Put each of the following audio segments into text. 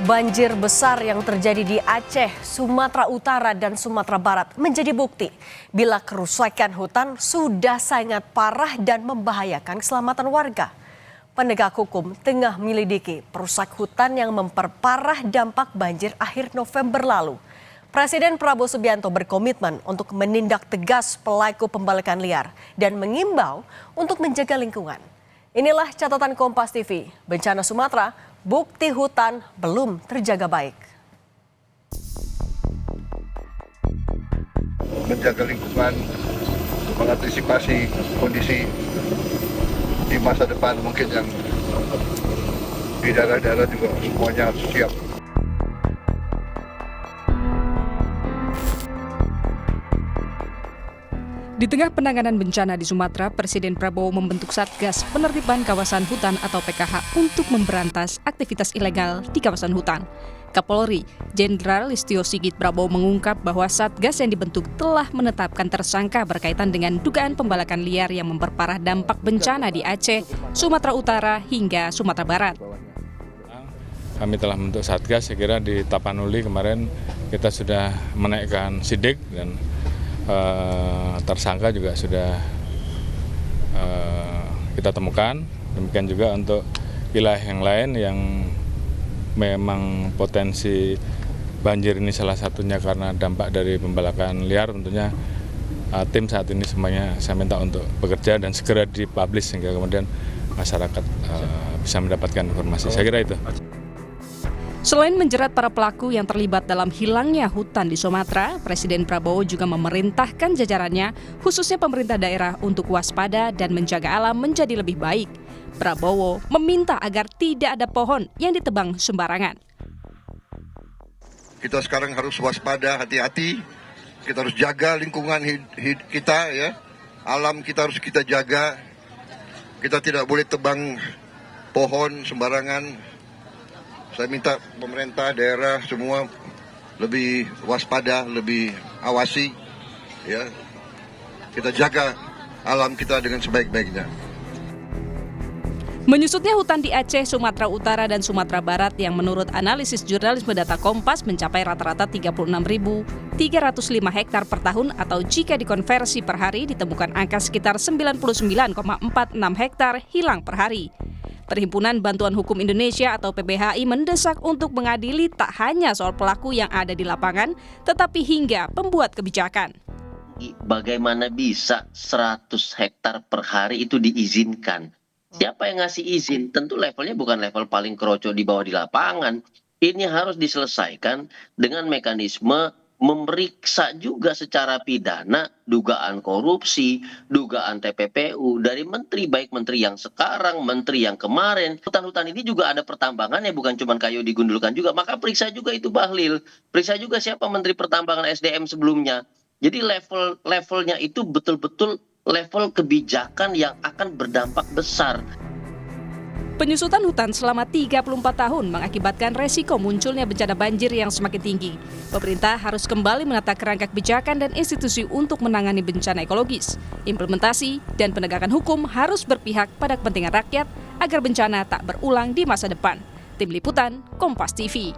Banjir besar yang terjadi di Aceh, Sumatera Utara, dan Sumatera Barat menjadi bukti bila kerusakan hutan sudah sangat parah dan membahayakan keselamatan warga. Penegak hukum tengah menyelidiki perusak hutan yang memperparah dampak banjir akhir November lalu. Presiden Prabowo Subianto berkomitmen untuk menindak tegas pelaku pembalakan liar dan mengimbau untuk menjaga lingkungan. Inilah catatan Kompas TV, bencana Sumatera, bukti hutan belum terjaga baik. Menjaga lingkungan, mengantisipasi kondisi di masa depan mungkin yang di daerah-daerah juga semuanya harus siap. Di tengah penanganan bencana di Sumatera, Presiden Prabowo membentuk Satgas Penertiban Kawasan Hutan atau PKH untuk memberantas aktivitas ilegal di kawasan hutan. Kapolri, Jenderal Listio Sigit Prabowo mengungkap bahwa Satgas yang dibentuk telah menetapkan tersangka berkaitan dengan dugaan pembalakan liar yang memperparah dampak bencana di Aceh, Sumatera Utara, hingga Sumatera Barat. Kami telah membentuk Satgas, saya kira di Tapanuli kemarin kita sudah menaikkan sidik dan tersangka juga sudah kita temukan. Demikian juga untuk wilayah yang lain yang memang potensi banjir ini salah satunya karena dampak dari pembalakan liar, tentunya tim saat ini semuanya saya minta untuk bekerja dan segera dipublish sehingga kemudian masyarakat bisa mendapatkan informasi. Saya kira itu. Selain menjerat para pelaku yang terlibat dalam hilangnya hutan di Sumatera, Presiden Prabowo juga memerintahkan jajarannya, khususnya pemerintah daerah, untuk waspada dan menjaga alam menjadi lebih baik. Prabowo meminta agar tidak ada pohon yang ditebang sembarangan. Kita sekarang harus waspada, hati-hati. Kita harus jaga lingkungan kita, ya. Alam kita harus kita jaga. Kita tidak boleh tebang pohon sembarangan. Saya minta pemerintah daerah semua lebih waspada, lebih awasi, ya. Kita jaga alam kita dengan sebaik-baiknya. Menyusutnya hutan di Aceh, Sumatera Utara, dan Sumatera Barat yang menurut analisis jurnalisme data Kompas mencapai rata-rata 36.305 hektar per tahun, atau jika dikonversi per hari ditemukan angka sekitar 99,46 hektar hilang per hari. Perhimpunan Bantuan Hukum Indonesia atau PBHI mendesak untuk mengadili tak hanya soal pelaku yang ada di lapangan, tetapi hingga pembuat kebijakan. Bagaimana bisa 100 hektar per hari itu diizinkan? Siapa yang ngasih izin? Tentu levelnya bukan level paling keroco di bawah di lapangan. Ini harus diselesaikan dengan mekanisme memeriksa juga secara pidana dugaan korupsi, dugaan TPPU dari menteri, baik menteri yang sekarang, menteri yang kemarin. Hutan-hutan ini juga ada pertambangannya, bukan cuma kayu digundulkan juga. Maka periksa juga itu Bahlil, periksa juga siapa menteri pertambangan SDM sebelumnya. Jadi levelnya itu betul-betul level kebijakan yang akan berdampak besar. Penyusutan hutan selama 34 tahun mengakibatkan resiko munculnya bencana banjir yang semakin tinggi. Pemerintah harus kembali menata kerangka kebijakan dan institusi untuk menangani bencana ekologis. Implementasi dan penegakan hukum harus berpihak pada kepentingan rakyat agar bencana tak berulang di masa depan. Tim Liputan, Kompas TV.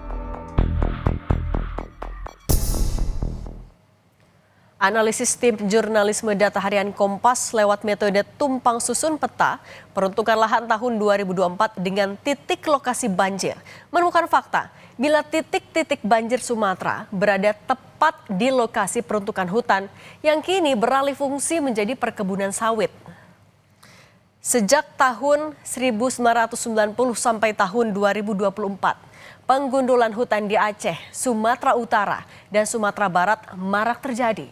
Analisis tim jurnalisme data harian Kompas lewat metode tumpang susun peta peruntukan lahan tahun 2024 dengan titik lokasi banjir menemukan fakta bila titik-titik banjir Sumatera berada tepat di lokasi peruntukan hutan yang kini beralih fungsi menjadi perkebunan sawit. Sejak tahun 1990 sampai tahun 2024, penggundulan hutan di Aceh, Sumatera Utara, dan Sumatera Barat marak terjadi.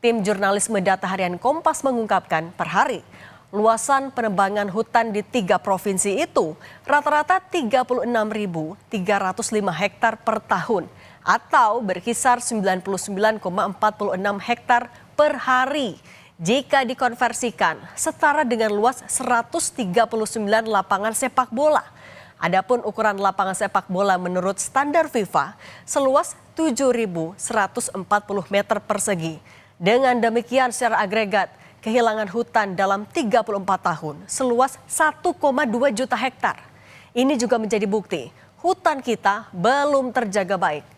Tim jurnalisme data harian Kompas mengungkapkan per hari, luasan penebangan hutan di 3 provinsi itu rata-rata 36.305 hektar per tahun atau berkisar 99,46 hektar per hari. Jika dikonversikan, setara dengan luas 139 lapangan sepak bola. Adapun ukuran lapangan sepak bola menurut standar FIFA seluas 7.140 meter persegi. Dengan demikian secara agregat, kehilangan hutan dalam 34 tahun seluas 1,2 juta hektar. Ini juga menjadi bukti hutan kita belum terjaga baik.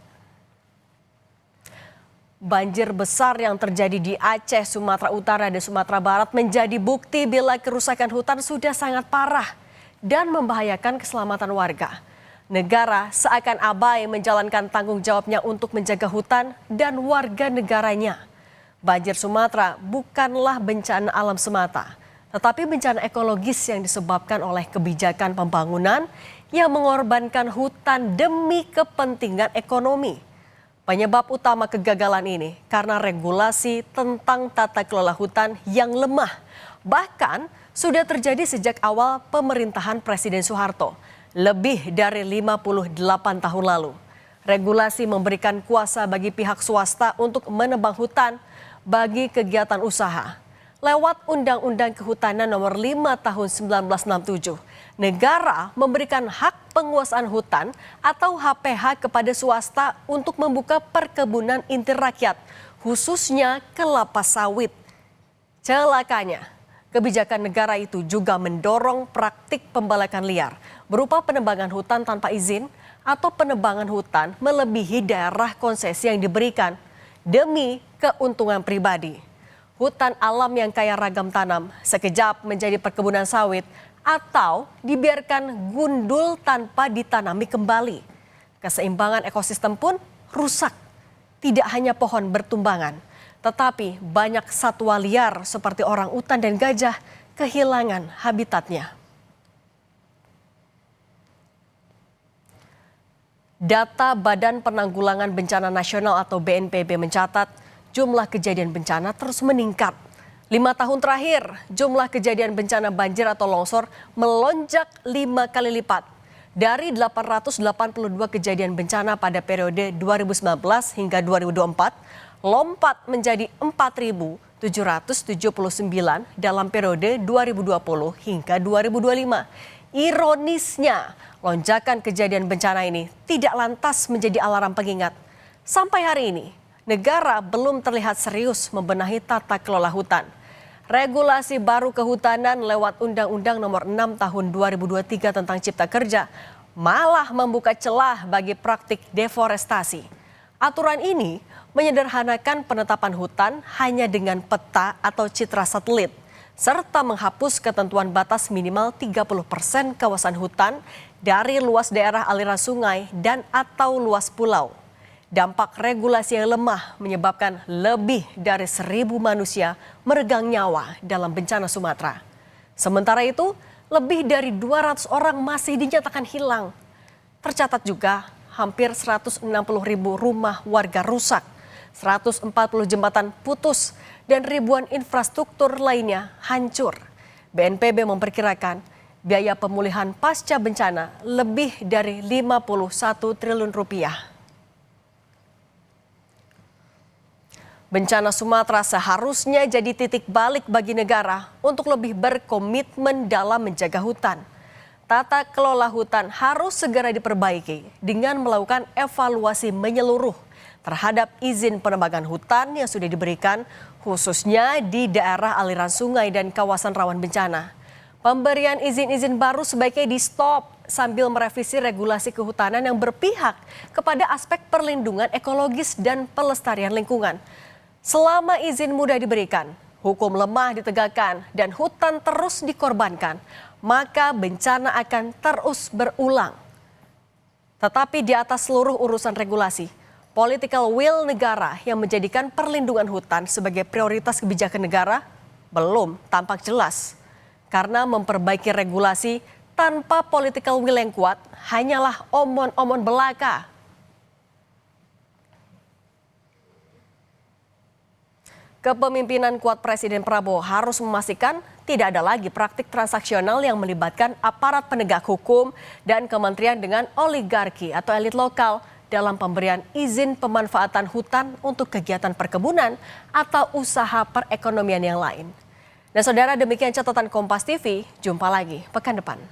Banjir besar yang terjadi di Aceh, Sumatera Utara, dan Sumatera Barat menjadi bukti bila kerusakan hutan sudah sangat parah dan membahayakan keselamatan warga. Negara seakan abai menjalankan tanggung jawabnya untuk menjaga hutan dan warga negaranya. Banjir Sumatera bukanlah bencana alam semata, tetapi bencana ekologis yang disebabkan oleh kebijakan pembangunan yang mengorbankan hutan demi kepentingan ekonomi. Penyebab utama kegagalan ini karena regulasi tentang tata kelola hutan yang lemah. Bahkan sudah terjadi sejak awal pemerintahan Presiden Soeharto, lebih dari 58 tahun lalu. Regulasi memberikan kuasa bagi pihak swasta untuk menebang hutan bagi kegiatan usaha. Lewat Undang-Undang Kehutanan Nomor 5 Tahun 1967, negara memberikan hak penguasaan hutan atau HPH kepada swasta untuk membuka perkebunan inti rakyat, khususnya kelapa sawit. Celakanya, kebijakan negara itu juga mendorong praktik pembalakan liar berupa penebangan hutan tanpa izin atau penebangan hutan melebihi daerah konsesi yang diberikan demi keuntungan pribadi. Hutan alam yang kaya ragam tanam sekejap menjadi perkebunan sawit atau dibiarkan gundul tanpa ditanami kembali. Keseimbangan ekosistem pun rusak. Tidak hanya pohon bertumbangan, tetapi banyak satwa liar seperti orang utan dan gajah kehilangan habitatnya. Data Badan Penanggulangan Bencana Nasional atau BNPB mencatat jumlah kejadian bencana terus meningkat. 5 tahun terakhir, jumlah kejadian bencana banjir atau longsor melonjak 5 kali lipat. Dari 882 kejadian bencana pada periode 2019 hingga 2024, lompat menjadi 4.779 dalam periode 2020 hingga 2025. Ironisnya, lonjakan kejadian bencana ini tidak lantas menjadi alarm pengingat. Sampai hari ini, negara belum terlihat serius membenahi tata kelola hutan. Regulasi baru kehutanan lewat Undang-Undang Nomor 6 Tahun 2023 tentang Cipta Kerja malah membuka celah bagi praktik deforestasi. Aturan ini menyederhanakan penetapan hutan hanya dengan peta atau citra satelit, serta menghapus ketentuan batas minimal 30% kawasan hutan dari luas daerah aliran sungai dan atau luas pulau. Dampak regulasi yang lemah menyebabkan lebih dari 1.000 manusia meregang nyawa dalam bencana Sumatera. Sementara itu, lebih dari 200 orang masih dinyatakan hilang. Tercatat juga hampir 160.000 rumah warga rusak, 140 jembatan putus, dan ribuan infrastruktur lainnya hancur. BNPB memperkirakan biaya pemulihan pasca bencana lebih dari 51 triliun rupiah. Bencana Sumatera seharusnya jadi titik balik bagi negara untuk lebih berkomitmen dalam menjaga hutan. Tata kelola hutan harus segera diperbaiki dengan melakukan evaluasi menyeluruh terhadap izin penebangan hutan yang sudah diberikan, khususnya di daerah aliran sungai dan kawasan rawan bencana. Pemberian izin-izin baru sebaiknya di-stop sambil merevisi regulasi kehutanan yang berpihak kepada aspek perlindungan ekologis dan pelestarian lingkungan. Selama izin mudah diberikan, hukum lemah ditegakkan, dan hutan terus dikorbankan, maka bencana akan terus berulang. Tetapi di atas seluruh urusan regulasi, political will negara yang menjadikan perlindungan hutan sebagai prioritas kebijakan negara belum tampak jelas. Karena memperbaiki regulasi tanpa political will yang kuat hanyalah omon-omon belaka. Kepemimpinan kuat Presiden Prabowo harus memastikan tidak ada lagi praktik transaksional yang melibatkan aparat penegak hukum dan kementerian dengan oligarki atau elit lokal dalam pemberian izin pemanfaatan hutan untuk kegiatan perkebunan atau usaha perekonomian yang lain. Dan saudara, demikian catatan Kompas TV, jumpa lagi pekan depan.